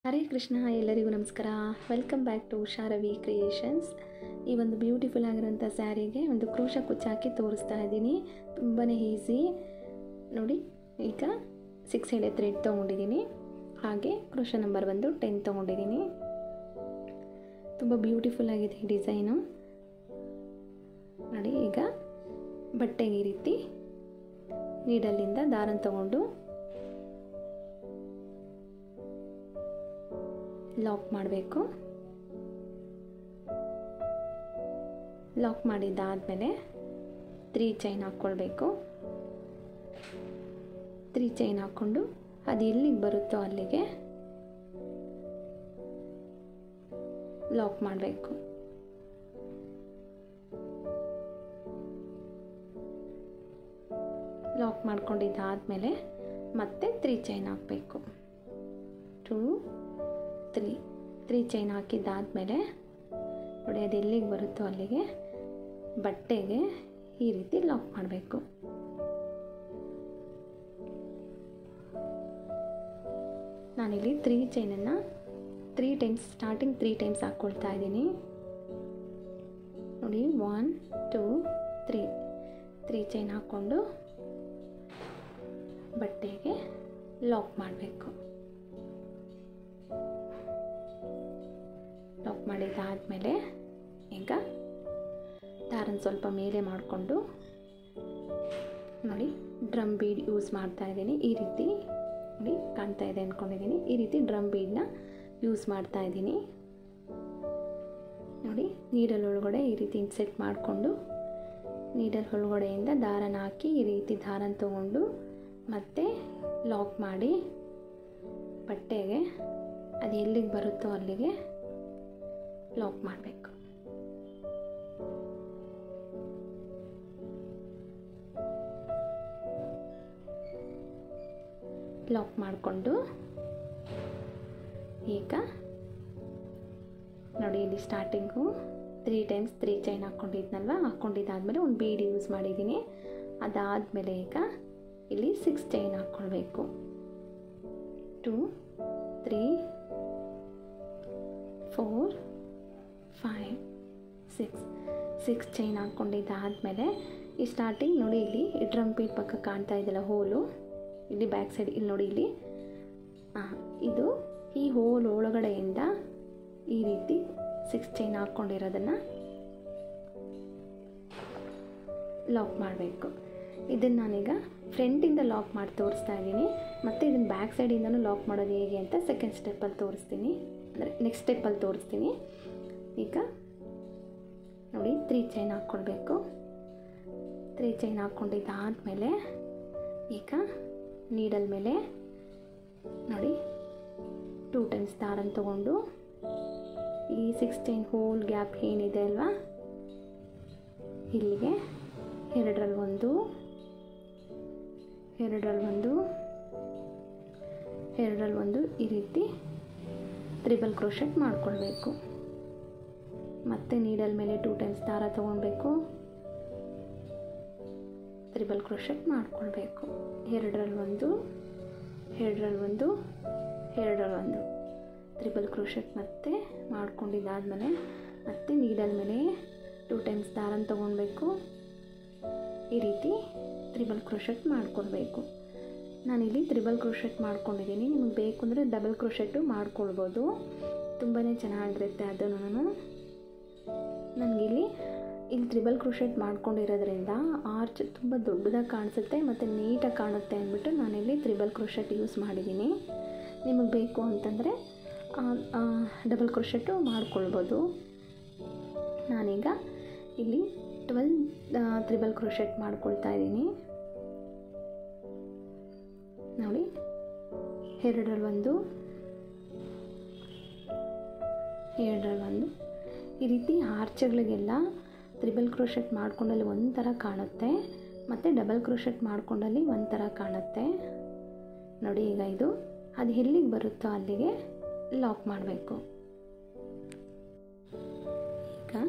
ಹರೇ ಕೃಷ್ಣ, ಎಲ್ಲರಿಗೂ ನಮಸ್ಕಾರ. Welcome back to Usha Ravi creations. ಈ ಒಂದು ಬ್ಯೂಟಿಫುಲ್ ಆಗಿರೋಂಥ ಸ್ಯಾರಿಗೆ ಒಂದು ಕ್ರೋಶ ಕುಚ್ಚು ಹಾಕಿ ತೋರಿಸ್ತಾ ಇದ್ದೀನಿ. ತುಂಬಾ ಈಸಿ ನೋಡಿ. ಈಗ 6 ಎಳೆ ಥ್ರೆಡ್ ತೊಗೊಂಡಿದ್ದೀನಿ, ಹಾಗೆ ಕ್ರೋಶ ನಂಬರ್ ಬಂದು 10 ತೊಗೊಂಡಿದ್ದೀನಿ. ತುಂಬ ಬ್ಯೂಟಿಫುಲ್ ಆಗಿದೆ ಈ ಡಿಸೈನು ನೋಡಿ. ಈಗ ಬಟ್ಟೆಗೆ ಈ ರೀತಿ ನೀಡಲ್ಲಿಂದ ದಾರನ ತಗೊಂಡು ಲಾಕ್ ಮಾಡಬೇಕು. ಲಾಕ್ ಮಾಡಿದ್ದಾದಮೇಲೆ 3 ಚೈನ್ ಹಾಕ್ಕೊಳ್ಬೇಕು. 3 ಚೈನ್ ಹಾಕ್ಕೊಂಡು ಅದು ಎಲ್ಲಿಗೆ ಬರುತ್ತೋ ಅಲ್ಲಿಗೆ ಲಾಕ್ ಮಾಡಬೇಕು. ಲಾಕ್ ಮಾಡ್ಕೊಂಡಿದ್ದಾದಮೇಲೆ ಮತ್ತೆ 3 ಚೈನ್ ಹಾಕಬೇಕು. 2 3 ಚೈನ್ ಹಾಕಿದ್ದಾದಮೇಲೆ ನೋಡಿ, ಅದು ಎಲ್ಲಿಗೆ ಬರುತ್ತೋ ಅಲ್ಲಿಗೆ ಬಟ್ಟೆಗೆ ಈ ರೀತಿ ಲಾಕ್ ಮಾಡಬೇಕು. ನಾನಿಲ್ಲಿ 3 ಚೈನನ್ನು 3 ಟೈಮ್ಸ್ ಸ್ಟಾರ್ಟಿಂಗ್ 3 ಟೈಮ್ಸ್ ಹಾಕ್ಕೊಳ್ತಾ ಇದ್ದೀನಿ ನೋಡಿ. 1 2 3 ಚೈನ್ ಹಾಕ್ಕೊಂಡು ಬಟ್ಟೆಗೆ ಲಾಕ್ ಮಾಡಬೇಕು. ಲಾಕ್ ಮಾಡಿದ್ದಾದಮೇಲೆ ಈಗ ದಾರನ ಸ್ವಲ್ಪ ಮೇಲೆ ಮಾಡಿಕೊಂಡು ನೋಡಿ, ಡ್ರಮ್ ಬೀಡ್ ಯೂಸ್ ಮಾಡ್ತಾ ಇದ್ದೀನಿ. ಈ ರೀತಿ ನೋಡಿ ಕಾಣ್ತಾ ಇದೆ ಅಂದ್ಕೊಂಡಿದ್ದೀನಿ. ಈ ರೀತಿ ಡ್ರಮ್ ಬೀಡನ್ನ ಯೂಸ್ ಮಾಡ್ತಾ ಇದ್ದೀನಿ ನೋಡಿ. ನೀಡಲ್ ಒಳಗಡೆ ಈ ರೀತಿ ಇನ್ಸೆಟ್ ಮಾಡಿಕೊಂಡು ನೀಡಲ್ ಒಳಗಡೆಯಿಂದ ದಾರನ ಹಾಕಿ ಈ ರೀತಿ ದಾರನ ತಗೊಂಡು ಮತ್ತೆ ಲಾಕ್ ಮಾಡಿ ಬಟ್ಟೆಗೆ ಅದು ಎಲ್ಲಿಗೆ ಬರುತ್ತೋ ಅಲ್ಲಿಗೆ ಲಾಕ್ ಮಾಡಬೇಕು. ಲಾಕ್ ಮಾಡಿಕೊಂಡು ಈಗ ನೋಡಿ, ಇಲ್ಲಿ ಸ್ಟಾರ್ಟಿಂಗು 3 ಟೈಮ್ಸ್ 3 ಚೈನ್ ಹಾಕ್ಕೊಂಡಿದ್ದಾದಮೇಲೆ ಒಂದು ಬೀಡ್ ಯೂಸ್ ಮಾಡಿದ್ದೀನಿ. ಅದಾದಮೇಲೆ ಈಗ ಇಲ್ಲಿ 6 ಚೈನ್ ಹಾಕ್ಕೊಳ್ಬೇಕು. 2 3 4 5 6 ಚೈನ್ ಹಾಕ್ಕೊಂಡಿದ್ದಾದಮೇಲೆ ಈ ಸ್ಟಾರ್ಟಿಂಗ್ ನೋಡಿ, ಇಲ್ಲಿ ಡ್ರಮ್ ಬೀಡ್ ಪಕ್ಕ ಕಾಣ್ತಾ ಇದೆಯಲ್ಲ ಹೋಲು, ಇಲ್ಲಿ ಬ್ಯಾಕ್ ಸೈಡ್ ಇಲ್ಲಿ ನೋಡಿ, ಇಲ್ಲಿ ಇದು ಈ ಹೋಲ್ ಒಳಗಡೆಯಿಂದ ಈ ರೀತಿ 6 ಚೈನ್ ಹಾಕ್ಕೊಂಡಿರೋದನ್ನು ಲಾಕ್ ಮಾಡಬೇಕು. ಇದನ್ನು ನಾನೀಗ ಫ್ರಂಟಿಂದ ಲಾಕ್ ಮಾಡಿ ತೋರಿಸ್ತಾ ಇದ್ದೀನಿ. ಮತ್ತು ಇದನ್ನು ಬ್ಯಾಕ್ ಸೈಡಿಂದನೂ ಲಾಕ್ ಮಾಡೋದು ಹೇಗೆ ಅಂತ ಸೆಕೆಂಡ್ ಸ್ಟೆಪ್ಪಲ್ಲಿ ತೋರಿಸ್ತೀನಿ, ಅಂದರೆ ನೆಕ್ಸ್ಟ್ ಸ್ಟೆಪ್ಪಲ್ಲಿ ತೋರಿಸ್ತೀನಿ. ಈಗ ನೋಡಿ, 3 ಚೈನ್ ಹಾಕ್ಕೊಳ್ಬೇಕು. 3 ಚೈನ್ ಹಾಕ್ಕೊಂಡಿದ್ದಾದಮೇಲೆ ಈಗ ನೀಡಲ್ ಮೇಲೆ ನೋಡಿ 2 ಟೈಮ್ಸ್ ದಾರನ ತಗೊಂಡು ಈ 6 ಚೈನ್ ಹೋಲ್ ಗ್ಯಾಪ್ ಏನಿದೆ ಅಲ್ವಾ, ಇಲ್ಲಿಗೆ ಎರಡರಲ್ಲಿ ಒಂದು ಈ ರೀತಿ ತ್ರಿಬಲ್ ಕ್ರೋಶೆಟ್ ಮಾಡಿಕೊಳ್ಬೇಕು. ಮತ್ತೆ ನೀಡಲ್ ಮೇಲೆ 2 ಟೈಮ್ಸ್ ದಾರ ತಗೊಳ್ಬೇಕು, ತ್ರಿಬಲ್ ಕ್ರೋಶೆಟ್ ಮಾಡಿಕೊಳ್ಬೇಕು. ಎರಡರಲ್ಲಿ ಒಂದು ತ್ರಿಬಲ್ ಕ್ರೋಶೆಟ್ ಮತ್ತೆ ಮಾಡ್ಕೊಂಡಿದ್ದಾದಮೇಲೆ ಮತ್ತೆ ನೀಡಲ್ ಮೇಲೆ 2 ಟೈಮ್ಸ್ ದಾರನ ತಗೊಳ್ಬೇಕು. ಈ ರೀತಿ ತ್ರಿಬಲ್ ಕ್ರೋಶೆಟ್ ಮಾಡಿಕೊಳ್ಬೇಕು. ನಾನಿಲ್ಲಿ ತ್ರಿಬಲ್ ಕ್ರೋಶೆಟ್ ಮಾಡ್ಕೊಂಡಿದ್ದೀನಿ. ನಿಮಗೆ ಬೇಕು ಅಂದರೆ ಡಬಲ್ ಕ್ರೋಶೆಟ್ಟು ಮಾಡ್ಕೊಳ್ಬೋದು, ತುಂಬಾ ಚೆನ್ನಾಗಿರುತ್ತೆ. ಅದನ್ನು ನನಗಿಲ್ಲಿ ತ್ರಿಬಲ್ ಕ್ರೋಶೆಟ್ ಮಾಡ್ಕೊಂಡಿರೋದ್ರಿಂದ ಆರ್ಚ್ ತುಂಬ ದೊಡ್ಡದಾಗಿ ಕಾಣಿಸುತ್ತೆ ಮತ್ತು ನೀಟಾಗಿ ಕಾಣುತ್ತೆ ಅಂದ್ಬಿಟ್ಟು ನಾನಿಲ್ಲಿ ತ್ರಿಬಲ್ ಕ್ರೋಶೆಟ್ ಯೂಸ್ ಮಾಡಿದ್ದೀನಿ. ನಿಮಗೆ ಬೇಕು ಅಂತಂದರೆ ಡಬಲ್ ಕ್ರೋಶೆಟ್ಟು ಮಾಡ್ಕೊಳ್ಬೋದು. ನಾನೀಗ ಇಲ್ಲಿ 12 ತ್ರಿಬಲ್ ಕ್ರೋಶೆಟ್ ಮಾಡ್ಕೊಳ್ತಾ ಇದ್ದೀನಿ ನೋಡಿ. ಎರಡರಲ್ಲಿ ಒಂದು ಈ ರೀತಿ ಆರ್ಚ್ಗಳಿಗೆಲ್ಲ ತ್ರಿಬಲ್ ಕ್ರೋಶೆಟ್ ಮಾಡ್ಕೊಂಡಲ್ಲಿ ಒಂಥರ ಕಾಣುತ್ತೆ, ಮತ್ತು ಡಬಲ್ ಕ್ರೋಶೆಟ್ ಮಾಡ್ಕೊಂಡಲ್ಲಿ ಒಂಥರ ಕಾಣುತ್ತೆ ನೋಡಿ. ಈಗ ಇದು ಅದು ಎಲ್ಲಿಗೆ ಬರುತ್ತೋ ಅಲ್ಲಿಗೆ ಲಾಕ್ ಮಾಡಬೇಕು. ಈಗ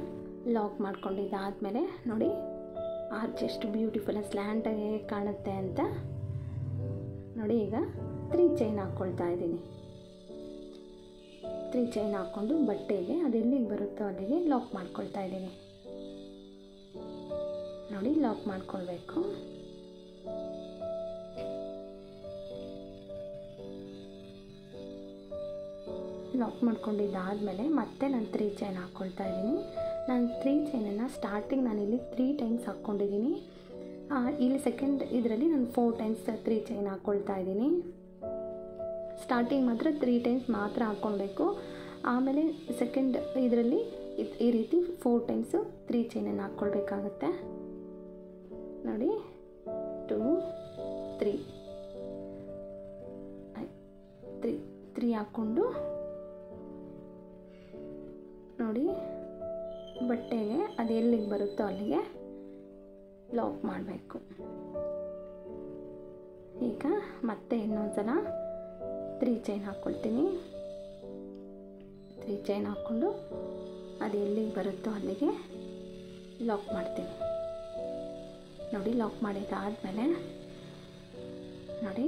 ಲಾಕ್ ಮಾಡ್ಕೊಂಡಿದ್ದಾದಮೇಲೆ ನೋಡಿ, ಆರ್ಚ್ ಎಷ್ಟು ಬ್ಯೂಟಿಫುಲ್ ಸ್ಲ್ಯಾಂಟಾಗಿ ಕಾಣುತ್ತೆ ಅಂತ ನೋಡಿ. ಈಗ 3 ಚೈನ್ ಹಾಕ್ಕೊಳ್ತಾ ಇದ್ದೀನಿ. 3 ಚೈನ್ ಹಾಕ್ಕೊಂಡು ಬಟ್ಟೆಗೆ ಅದು ಎಲ್ಲಿಗೆ ಬರುತ್ತೋ ಅಲ್ಲಿಗೆ ಲಾಕ್ ಮಾಡ್ಕೊಳ್ತಾ ಇದ್ದೀನಿ. ನೋಡಿ, ಲಾಕ್ ಮಾಡ್ಕೊಳ್ಬೇಕು. ಲಾಕ್ ಮಾಡ್ಕೊಂಡಿದ್ದಾದಮೇಲೆ ಮತ್ತೆ ನಾನು 3 ಚೈನ್ ಹಾಕ್ಕೊಳ್ತಾ ಇದ್ದೀನಿ. ನಾನು 3 ಚೈನನ್ನು ಸ್ಟಾರ್ಟಿಂಗ್ ನಾನಿಲ್ಲಿ 3 ಟೈಮ್ಸ್ ಹಾಕ್ಕೊಂಡಿದ್ದೀನಿ. ಇಲ್ಲಿ ಸೆಕೆಂಡ್ ಇದರಲ್ಲಿ ನಾನು 4 ಟೈಮ್ಸ್ 3 ಚೈನ್ ಹಾಕ್ಕೊಳ್ತಾ ಇದ್ದೀನಿ. ಸ್ಟಾರ್ಟಿಂಗ್ ಮಾತ್ರ 3 ಟೈಮ್ಸ್ ಮಾತ್ರ ಹಾಕ್ಕೊಳ್ಬೇಕು. ಆಮೇಲೆ ಸೆಕೆಂಡ್ ಇದರಲ್ಲಿ ಈ ರೀತಿ 4 ಟೈಮ್ಸು 3 ಚೈನನ್ನು ಹಾಕ್ಕೊಳ್ಬೇಕಾಗತ್ತೆ. ನೋಡಿ, 2 3 3 ಹಾಕ್ಕೊಂಡು ನೋಡಿ ಬಟ್ಟೆಗೆ ಅದು ಎಲ್ಲಿಗೆ ಬರುತ್ತೋ ಅಲ್ಲಿಗೆ ಲಾಕ್ ಮಾಡಬೇಕು. ಈಗ ಮತ್ತೆ ಇನ್ನೊಂದು ಸಲ 3 ಚೈನ್ ಹಾಕ್ಕೊಳ್ತೀನಿ. 3 ಚೈನ್ ಹಾಕ್ಕೊಂಡು ಅದು ಎಲ್ಲಿಗೆ ಬರುತ್ತೋ ಅಲ್ಲಿಗೆ ಲಾಕ್ ಮಾಡ್ತೀನಿ. ನೋಡಿ, ಲಾಕ್ ಮಾಡಿದ್ದಾದಮೇಲೆ ನೋಡಿ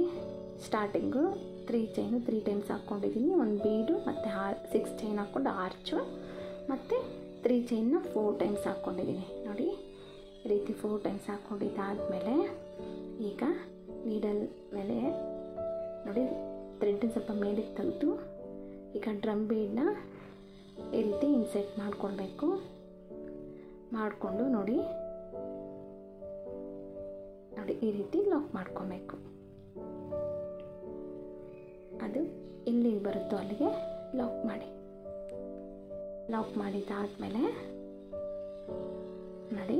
ಸ್ಟಾರ್ಟಿಂಗು 3 ಚೈನು 3 ಟೈಮ್ಸ್ ಹಾಕ್ಕೊಂಡಿದ್ದೀನಿ. ಒಂದು ಬೀಡು ಮತ್ತು 6 ಚೈನ್ ಹಾಕ್ಕೊಂಡು ಆರ್ಚು ಮತ್ತು 3 ಚೈನ್ನ 4 ಟೈಮ್ಸ್ ಹಾಕ್ಕೊಂಡಿದ್ದೀನಿ. ನೋಡಿ, ಈ ರೀತಿ 4 ಟೈಮ್ಸ್ ಹಾಕ್ಕೊಂಡಿದ್ದಾದಮೇಲೆ ಈಗ ನೀಡಲ್ ಮೇಲೆ ನೋಡಿ ಥ್ರೆಡ್ ಸ್ವಲ್ಪ ಮೇಲಕ್ಕೆ ತೆಗೆದು ಈಗ ಡ್ರಮ್ ಬೀಡನ್ನ ಈ ರೀತಿ ಇನ್ಸೆಟ್ ಮಾಡಿಕೊಳ್ಬೇಕು. ಮಾಡಿಕೊಂಡು ನೋಡಿ ಈ ರೀತಿ ಲಾಕ್ ಮಾಡ್ಕೊಬೇಕು. ಅದು ಎಲ್ಲಿಗೆ ಬರುತ್ತೋ ಅಲ್ಲಿಗೆ ಲಾಕ್ ಮಾಡಿ. ಲಾಕ್ ಮಾಡಿದ್ದಾದಮೇಲೆ ನೋಡಿ,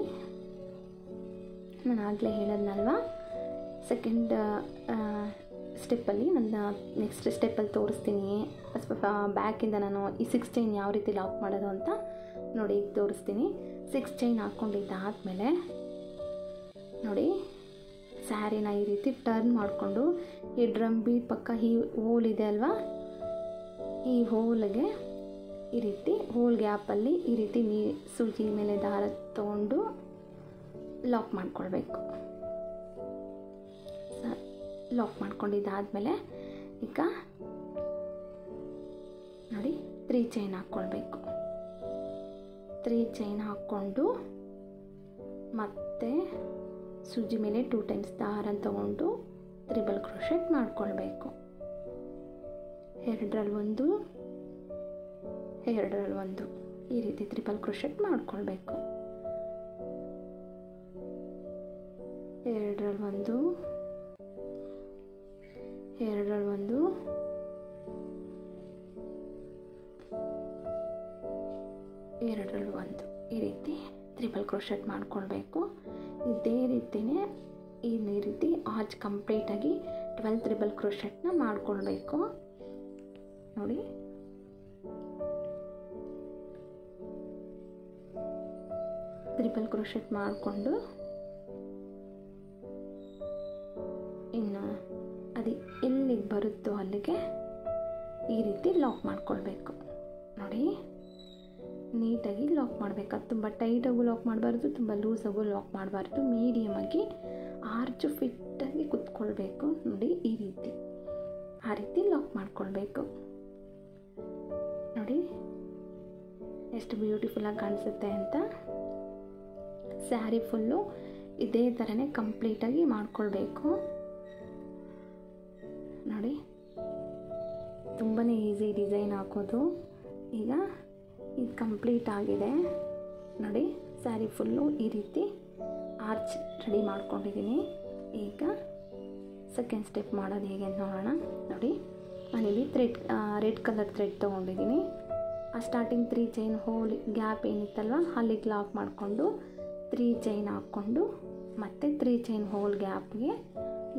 ನಾನು ಆಗಲೇ ಹೇಳೋದ್ನಲ್ವ, ಸೆಕೆಂಡ್ ಸ್ಟೆಪ್ಪಲ್ಲಿ ನನ್ನ ನೆಕ್ಸ್ಟ್ ಸ್ಟೆಪ್ಪಲ್ಲಿ ತೋರಿಸ್ತೀನಿ. ಸ್ವಲ್ಪ ಬ್ಯಾಕಿಂದ ನಾನು ಈ 6 ಚೈನ್ ಯಾವ ರೀತಿ ಲಾಕ್ ಮಾಡೋದು ಅಂತ ನೋಡಿ ಈಗ ತೋರಿಸ್ತೀನಿ. 6 ಚೈನ್ ಹಾಕ್ಕೊಂಡಿದ್ದಾದಮೇಲೆ ನೋಡಿ ಸ್ಯಾರಿನ ಈ ರೀತಿ ಟರ್ನ್ ಮಾಡಿಕೊಂಡು ಈ ಡ್ರಮ್ ಬೀಡ್ ಪಕ್ಕ ಈ ಹೋಲ್ ಇದೆ ಅಲ್ವಾ, ಈ ಹೋಲ್ಗೆ ಈ ರೀತಿ ಹೋಲ್ ಗ್ಯಾಪಲ್ಲಿ ಈ ರೀತಿ ಸೂಜಿ ಮೇಲೆ ದಾರ ತೊಗೊಂಡು ಲಾಕ್ ಮಾಡ್ಕೊಳ್ಬೇಕು. ಲಾಕ್ ಮಾಡ್ಕೊಂಡಿದ್ದಾದಮೇಲೆ ಈಗ ನೋಡಿ 3 ಚೈನ್ ಹಾಕ್ಕೊಳ್ಬೇಕು. 3 ಚೈನ್ ಹಾಕ್ಕೊಂಡು ಮತ್ತೆ ಸೂಜಿ ಮೇಲೆ 2 ಟೈಮ್ಸ್ ದಾರನ ತೊಗೊಂಡು ತ್ರಿಬಲ್ ಕ್ರೋಶೆಟ್ ಮಾಡ್ಕೊಳ್ಬೇಕು. ಎರಡರಲ್ಲಿ ಒಂದು ಈ ರೀತಿ ತ್ರಿಬಲ್ ಕ್ರೋಶೆಟ್ ಮಾಡ್ಕೊಳ್ಬೇಕು. ಎರಡರಲ್ಲಿ ಒಂದು ಈ ರೀತಿ ತ್ರಿಬಲ್ ಕ್ರೋಶೆಟ್ ಮಾಡ್ಕೊಳ್ಬೇಕು. ಇದೇ ರೀತಿಯೇ ಈ ರೀತಿ ಆರ್ಚ್ ಕಂಪ್ಲೀಟಾಗಿ 12 ತ್ರಿಬಲ್ ಕ್ರೋಶೆಟ್ನ ಮಾಡ್ಕೊಳ್ಬೇಕು. ನೋಡಿ, ತ್ರಿಬಲ್ ಕ್ರೋಶೆಟ್ ಮಾಡಿಕೊಂಡು ಇನ್ನು ಅದು ಎಲ್ಲಿಗೆ ಬರುತ್ತೋ ಅಲ್ಲಿಗೆ ಈ ರೀತಿ ಲಾಕ್ ಮಾಡ್ಕೊಳ್ಬೇಕು. ನೋಡಿ, ನೀಟಾಗಿ ಲಾಕ್ ಮಾಡಬೇಕು. ಅದು ತುಂಬ ಟೈಟಾಗೂ ಲಾಕ್ ಮಾಡಬಾರ್ದು, ತುಂಬ ಲೂಸಾಗೂ ಲಾಕ್ ಮಾಡಬಾರ್ದು. ಮೀಡಿಯಮಾಗಿ ಆರ್ಚು ಫಿಟ್ಟಾಗಿ ಕುತ್ಕೊಳ್ಬೇಕು. ನೋಡಿ, ಆ ರೀತಿ ಲಾಕ್ ಮಾಡ್ಕೊಳ್ಬೇಕು. ನೋಡಿ ಎಷ್ಟು ಬ್ಯೂಟಿಫುಲ್ಲಾಗಿ ಕಾಣಿಸುತ್ತೆ ಅಂತ. ಸ್ಯಾರಿ ಫುಲ್ಲು ಇದೇ ಥರನೇ ಕಂಪ್ಲೀಟಾಗಿ ಮಾಡ್ಕೊಳ್ಬೇಕು. ನೋಡಿ, ತುಂಬಾ ಈಸಿ ಡಿಸೈನ್ ಹಾಕೋದು. ಈಗ ಇದು ಕಂಪ್ಲೀಟ್ ಆಗಿದೆ. ನೋಡಿ, ಸ್ಯಾರಿ ಫುಲ್ಲು ಈ ರೀತಿ ಆರ್ಚ್ ರೆಡಿ ಮಾಡ್ಕೊಂಡಿದ್ದೀನಿ. ಈಗ ಸೆಕೆಂಡ್ ಸ್ಟೆಪ್ ಮಾಡೋದು ಹೇಗೆ ಅಂತ ನೋಡೋಣ. ನೋಡಿ, ನಾನಿಲ್ಲಿ ರೆಡ್ ಕಲರ್ ಥ್ರೆಡ್ ತೊಗೊಂಡಿದ್ದೀನಿ. ಆ ಸ್ಟಾರ್ಟಿಂಗ್ 3 ಚೈನ್ ಹೋಲ್ ಗ್ಯಾಪ್ ಏನಿತ್ತಲ್ವ ಅಲ್ಲಿಗೆ ಲಾಕ್ ಮಾಡಿಕೊಂಡು 3 ಚೈನ್ ಹಾಕ್ಕೊಂಡು ಮತ್ತೆ 3 ಚೈನ್ ಹೋಲ್ ಗ್ಯಾಪ್ಗೆ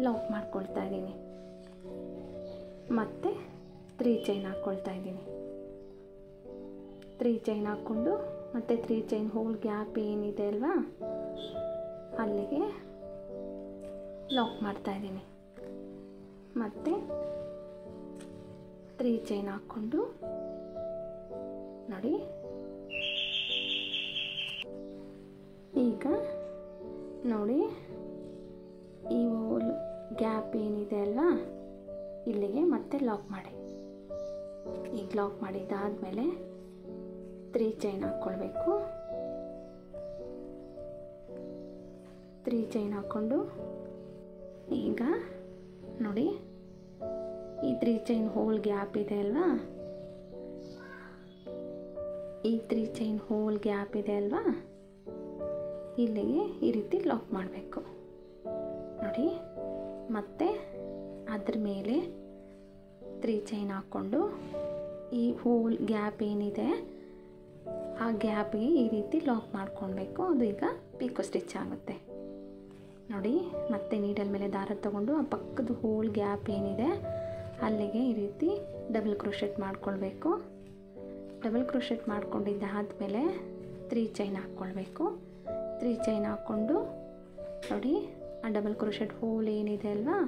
ಲಾಕ್ ಮಾಡ್ಕೊಳ್ತಾ ಇದ್ದೀನಿ. ಮತ್ತೆ 3 ಚೈನ್ ಹಾಕ್ಕೊಳ್ತಾ ಇದ್ದೀನಿ. 3 ಚೈನ್ ಹಾಕ್ಕೊಂಡು ಮತ್ತೆ 3 ಚೈನ್ ಹೋಲ್ ಗ್ಯಾಪ್ ಏನಿದೆ ಅಲ್ವಾ ಅಲ್ಲಿಗೆ ಲಾಕ್ ಮಾಡ್ತಾ ಇದ್ದೀನಿ. ಮತ್ತೆ 3 ಚೈನ್ ಹಾಕ್ಕೊಂಡು ನೋಡಿ, ಈಗ ನೋಡಿ ಈ ಹೋಲ್ ಗ್ಯಾಪ್ ಏನಿದೆ ಅಲ್ವಾ ಇಲ್ಲಿಗೆ ಮತ್ತೆ ಲಾಕ್ ಮಾಡಿ. ಈಗ ಲಾಕ್ ಮಾಡಿದ್ದಾದಮೇಲೆ 3 ಚೈನ್ ಹಾಕ್ಕೊಳ್ಬೇಕು. 3 ಚೈನ್ ಹಾಕ್ಕೊಂಡು ಈಗ ನೋಡಿ ಈ 3 ಚೈನ್ ಹೋಲ್ ಗ್ಯಾಪ್ ಇದೆ ಅಲ್ವಾ, ಈ 3 ಚೈನ್ ಹೋಲ್ ಗ್ಯಾಪ್ ಇದೆ ಅಲ್ವಾ, ಇಲ್ಲಿಗೆ ಈ ರೀತಿ ಲಾಕ್ ಮಾಡಬೇಕು ನೋಡಿ. ಮತ್ತು ಅದ್ರ ಮೇಲೆ 3 ಚೈನ್ ಹಾಕ್ಕೊಂಡು ಈ ಹೋಲ್ ಗ್ಯಾಪ್ ಏನಿದೆ ಆ ಗ್ಯಾಪ್ಗೆ ಈ ರೀತಿ ಲಾಕ್ ಮಾಡ್ಕೊಳ್ಬೇಕು. ಅದು ಈಗ ಪೀಕೋ ಸ್ಟಿಚ್ ಆಗುತ್ತೆ ನೋಡಿ. ಮತ್ತೆ ನೀಡಲ್ ಮೇಲೆ ದಾರ ತಗೊಂಡು ಆ ಪಕ್ಕದ ಹೋಲ್ ಗ್ಯಾಪ್ ಏನಿದೆ ಅಲ್ಲಿಗೆ ಈ ರೀತಿ ಡಬಲ್ ಕ್ರೋಶೆಟ್ ಮಾಡ್ಕೊಳ್ಬೇಕು. ಡಬಲ್ ಕ್ರೋಶೆಟ್ ಮಾಡ್ಕೊಂಡಿದ್ದಾದಮೇಲೆ 3 ಚೈನ್ ಹಾಕ್ಕೊಳ್ಬೇಕು. 3 ಚೈನ್ ಹಾಕ್ಕೊಂಡು ನೋಡಿ ಆ ಡಬಲ್ ಕ್ರೋಶೆಟ್ ಹೋಲ್ ಏನಿದೆ ಅಲ್ವಾ,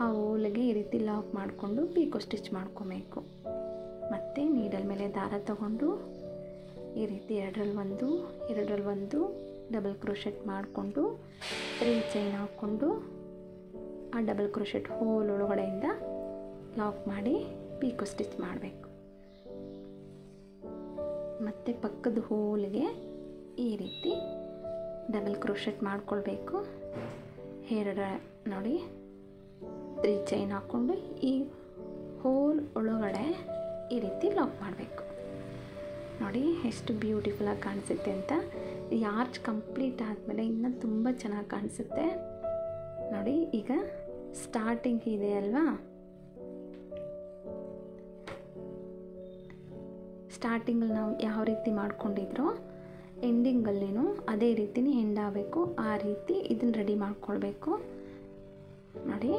ಆ ಹೋಲಿಗೆ ಈ ರೀತಿ ಲಾಕ್ ಮಾಡಿಕೊಂಡು ಪೀಕೋ ಸ್ಟಿಚ್ ಮಾಡ್ಕೊಬೇಕು. ಮತ್ತು ನೀಡಲ್ ಮೇಲೆ ದಾರ ತಗೊಂಡು ಈ ರೀತಿ ಎರಡರಲ್ಲಿ ಒಂದು ಡಬಲ್ ಕ್ರೋಶೆಟ್ ಮಾಡಿಕೊಂಡು 3 ಚೈನ್ ಹಾಕ್ಕೊಂಡು ಆ ಡಬಲ್ ಕ್ರೋಶೆಟ್ ಹೋಲ್ ಒಳಗಡೆಯಿಂದ ಲಾಕ್ ಮಾಡಿ ಪೀಕೋ ಸ್ಟಿಚ್ ಮಾಡಬೇಕು. ಮತ್ತು ಪಕ್ಕದ ಹೋಲಿಗೆ ಈ ರೀತಿ ಡಬಲ್ ಕ್ರೋಶೆಟ್ ಮಾಡ್ಕೊಳ್ಬೇಕು. ನೋಡಿ 3 ಚೈನ್ ಹಾಕ್ಕೊಂಡು ಈ ಹೋಲ್ ಒಳಗಡೆ ಈ ರೀತಿ ಲಾಕ್ ಮಾಡಬೇಕು. ನೋಡಿ ಎಷ್ಟು ಬ್ಯೂಟಿಫುಲ್ಲಾಗಿ ಕಾಣಿಸುತ್ತೆ ಅಂತ. ಈ ಆರ್ಚ್ ಕಂಪ್ಲೀಟ್ ಆದಮೇಲೆ ಇನ್ನೂ ತುಂಬ ಚೆನ್ನಾಗಿ ಕಾಣಿಸುತ್ತೆ ನೋಡಿ. ಈಗ ಸ್ಟಾರ್ಟಿಂಗ್ ಇದೆ ಅಲ್ವಾ, ಸ್ಟಾರ್ಟಿಂಗಲ್ಲಿ ನಾವು ಯಾವ ರೀತಿ ಮಾಡ್ಕೊಂಡಿದ್ರೋ ಎಂಡಿಂಗಲ್ಲಿನೂ ಅದೇ ರೀತಿನೇ ಎಂಡ್ ಆಗಬೇಕು. ಆ ರೀತಿ ಇದನ್ನು ರೆಡಿ ಮಾಡ್ಕೊಳ್ಬೇಕು ನೋಡಿ.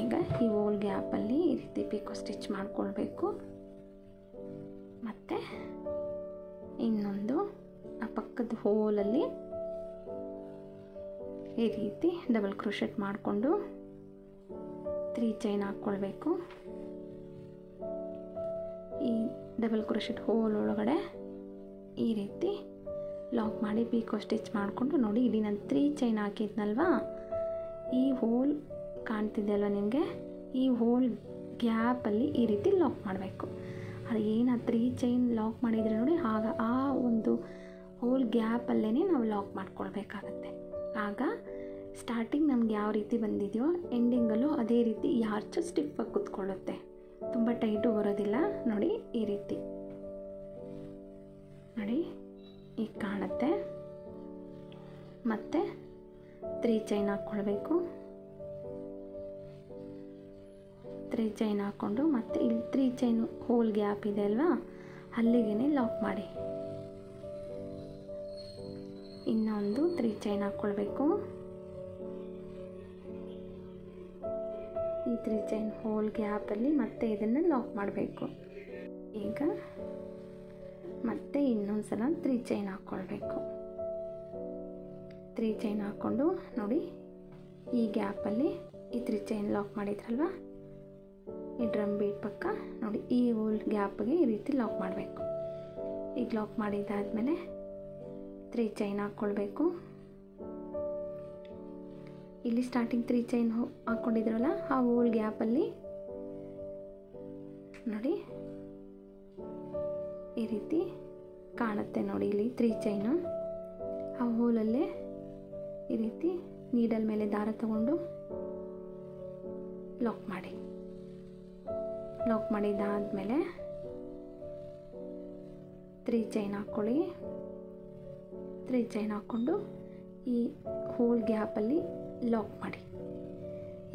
ಈಗ ಈ ಹೋಲ್ ಗ್ಯಾಪಲ್ಲಿ ಈ ರೀತಿ ಪೀಕೋ ಸ್ಟಿಚ್ ಮಾಡ್ಕೊಳ್ಬೇಕು. ಮತ್ತು ಇನ್ನೊಂದು ಆ ಪಕ್ಕದ ಹೋಲಲ್ಲಿ ಈ ರೀತಿ ಡಬಲ್ ಕ್ರೋಶೆಟ್ ಮಾಡಿಕೊಂಡು 3 ಚೈನ್ ಹಾಕ್ಕೊಳ್ಬೇಕು. ಈ ಡಬಲ್ ಕ್ರೋಶೆಟ್ ಹೋಲ್ ಒಳಗಡೆ ಈ ರೀತಿ ಲಾಕ್ ಮಾಡಿ ಪೀಕೋ ಸ್ಟಿಚ್ ಮಾಡಿಕೊಂಡು ನೋಡಿ. ಇಲ್ಲಿ ನಾನು 3 ಚೈನ್ ಹಾಕಿದ್ನಲ್ವಾ, ಈ ಹೋಲ್ ಕಾಣ್ತಿದೆ ಅಲ್ವ ನಿಮಗೆ, ಈ ಹೋಲ್ ಗ್ಯಾಪಲ್ಲಿ ಈ ರೀತಿ ಲಾಕ್ ಮಾಡಬೇಕು. ಅದು ಏನು 3 ಚೈನ್ ಲಾಕ್ ಮಾಡಿದರೆ ನೋಡಿ, ಆಗ ಆ ಒಂದು ಹೋಲ್ ಗ್ಯಾಪಲ್ಲೇ ನಾವು ಲಾಕ್ ಮಾಡ್ಕೊಳ್ಬೇಕಾಗತ್ತೆ. ಆಗ ಸ್ಟಾರ್ಟಿಂಗ್ ನಮ್ಗೆ ಯಾವ ರೀತಿ ಬಂದಿದೆಯೋ ಎಂಡಿಂಗಲ್ಲೂ ಅದೇ ರೀತಿ ಈ ಆರ್ಚು ಸ್ಟಿಫಾಗಿ ಕೂತ್ಕೊಳ್ಳುತ್ತೆ, ತುಂಬ ಟೈಟು ಬರೋದಿಲ್ಲ ನೋಡಿ. ಈ ರೀತಿ ನೋಡಿ ಈಗ ಕಾಣುತ್ತೆ. ಮತ್ತು 3 ಚೈನ್ ಹಾಕ್ಕೊಳ್ಬೇಕು. 3 ಚೈನ್ ಹಾಕ್ಕೊಂಡು ಮತ್ತು ಇಲ್ಲಿ 3 ಚೈನ್ ಹೋಲ್ ಗ್ಯಾಪ್ ಇದೆ ಅಲ್ವಾ, ಅಲ್ಲಿಗೆ ಲಾಕ್ ಮಾಡಿ ಇನ್ನೊಂದು 3 ಚೈನ್ ಹಾಕ್ಕೊಳ್ಬೇಕು. ಈ 3 ಚೈನ್ ಹೋಲ್ ಗ್ಯಾಪಲ್ಲಿ ಮತ್ತೆ ಇದನ್ನು ಲಾಕ್ ಮಾಡಬೇಕು. ಈಗ ಮತ್ತೆ ಇನ್ನೊಂದು ಸಲ 3 ಚೈನ್ ಹಾಕ್ಕೊಳ್ಬೇಕು. 3 ಚೈನ್ ಹಾಕ್ಕೊಂಡು ನೋಡಿ ಈ ಗ್ಯಾಪಲ್ಲಿ ಈ 3 ಚೈನ್ ಲಾಕ್ ಮಾಡಿದ್ರಲ್ವ, ಈ ಡ್ರಮ್ ಬೀಟ್ ಪಕ್ಕ ನೋಡಿ ಈ ಹೋಲ್ ಗ್ಯಾಪ್ಗೆ ಈ ರೀತಿ ಲಾಕ್ ಮಾಡಬೇಕು. ಈಗ ಲಾಕ್ ಮಾಡಿದ್ದಾದಮೇಲೆ 3 ಚೈನ್ ಹಾಕ್ಕೊಳ್ಬೇಕು. ಇಲ್ಲಿ ಸ್ಟಾರ್ಟಿಂಗ್ 3 ಚೈನ್ ಹಾಕ್ಕೊಂಡಿದ್ರಲ್ಲ ಆ ಹೋಲ್ ಗ್ಯಾಪಲ್ಲಿ ನೋಡಿ ಈ ರೀತಿ ಕಾಣುತ್ತೆ ನೋಡಿ. ಇಲ್ಲಿ 3 ಚೈನು ಆ ಹೋಲಲ್ಲೇ ಈ ರೀತಿ ನೀಡಲ್ ಮೇಲೆ ದಾರ ತಗೊಂಡು ಲಾಕ್ ಮಾಡಿ. ಲಾಕ್ ಮಾಡಿದ್ದಾದಮೇಲೆ 3 ಚೈನ್ ಹಾಕ್ಕೊಳ್ಳಿ. 3 ಚೈನ್ ಹಾಕ್ಕೊಂಡು ಈ ಹೋಲ್ ಗ್ಯಾಪಲ್ಲಿ ಲಾಕ್ ಮಾಡಿ.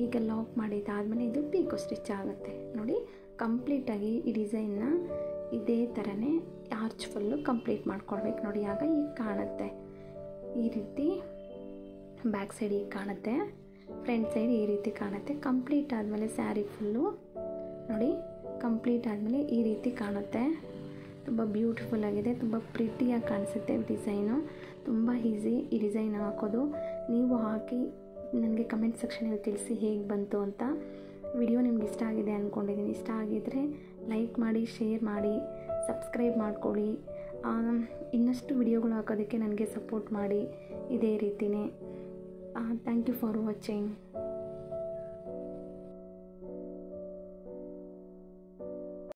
ಈಗ ಲಾಕ್ ಮಾಡಿದ್ದಾದಮೇಲೆ ಇದು ಪೀಕೋ ಸ್ಟಿಚ್ ಆಗುತ್ತೆ ನೋಡಿ. ಕಂಪ್ಲೀಟಾಗಿ ಈ ಡಿಸೈನ್ನ ಇದೇ ಥರನೇ ಆರ್ಚ್ ಫುಲ್ಲು ಕಂಪ್ಲೀಟ್ ಮಾಡ್ಕೊಳ್ಬೇಕು ನೋಡಿ. ಆಗ ಈಗ ಕಾಣುತ್ತೆ ಈ ರೀತಿ, ಬ್ಯಾಕ್ ಸೈಡ್ ಈಗ ಕಾಣುತ್ತೆ, ಫ್ರಂಟ್ ಸೈಡ್ ಈ ರೀತಿ ಕಾಣುತ್ತೆ. ಕಂಪ್ಲೀಟ್ ಆದಮೇಲೆ ಸ್ಯಾರಿ ಫುಲ್ಲು ನೋಡಿ ಕಂಪ್ಲೀಟ್ ಆದಮೇಲೆ ಈ ರೀತಿ ಕಾಣುತ್ತೆ. ತುಂಬ ಬ್ಯೂಟಿಫುಲ್ ಆಗಿದೆ, ತುಂಬ ಪ್ರಿಟಿಯಾಗಿ ಕಾಣಿಸುತ್ತೆ ಡಿಸೈನು. ತುಂಬ ಈಸಿ ಈ ಡಿಸೈನ್ ಹಾಕೋದು. ನೀವು ಹಾಕಿ ನನಗೆ ಕಮೆಂಟ್ ಸೆಕ್ಷನಲ್ಲಿ ತಿಳಿಸಿ ಹೇಗೆ ಬಂತು ಅಂತ. ವಿಡಿಯೋ ನಿಮ್ಗೆ ಇಷ್ಟ ಆಗಿದೆ ಅಂದ್ಕೊಂಡಿದ್ದೀನಿ. ಇಷ್ಟ ಆಗಿದ್ದರೆ ಲೈಕ್ ಮಾಡಿ, ಶೇರ್ ಮಾಡಿ, ಸಬ್ಸ್ಕ್ರೈಬ್ ಮಾಡ್ಕೊಳ್ಳಿ. ಇನ್ನಷ್ಟು ವಿಡಿಯೋಗಳು ಹಾಕೋದಕ್ಕೆ ನನಗೆ ಸಪೋರ್ಟ್ ಮಾಡಿ ಇದೇ ರೀತಿಯೇ. Thank you for watching.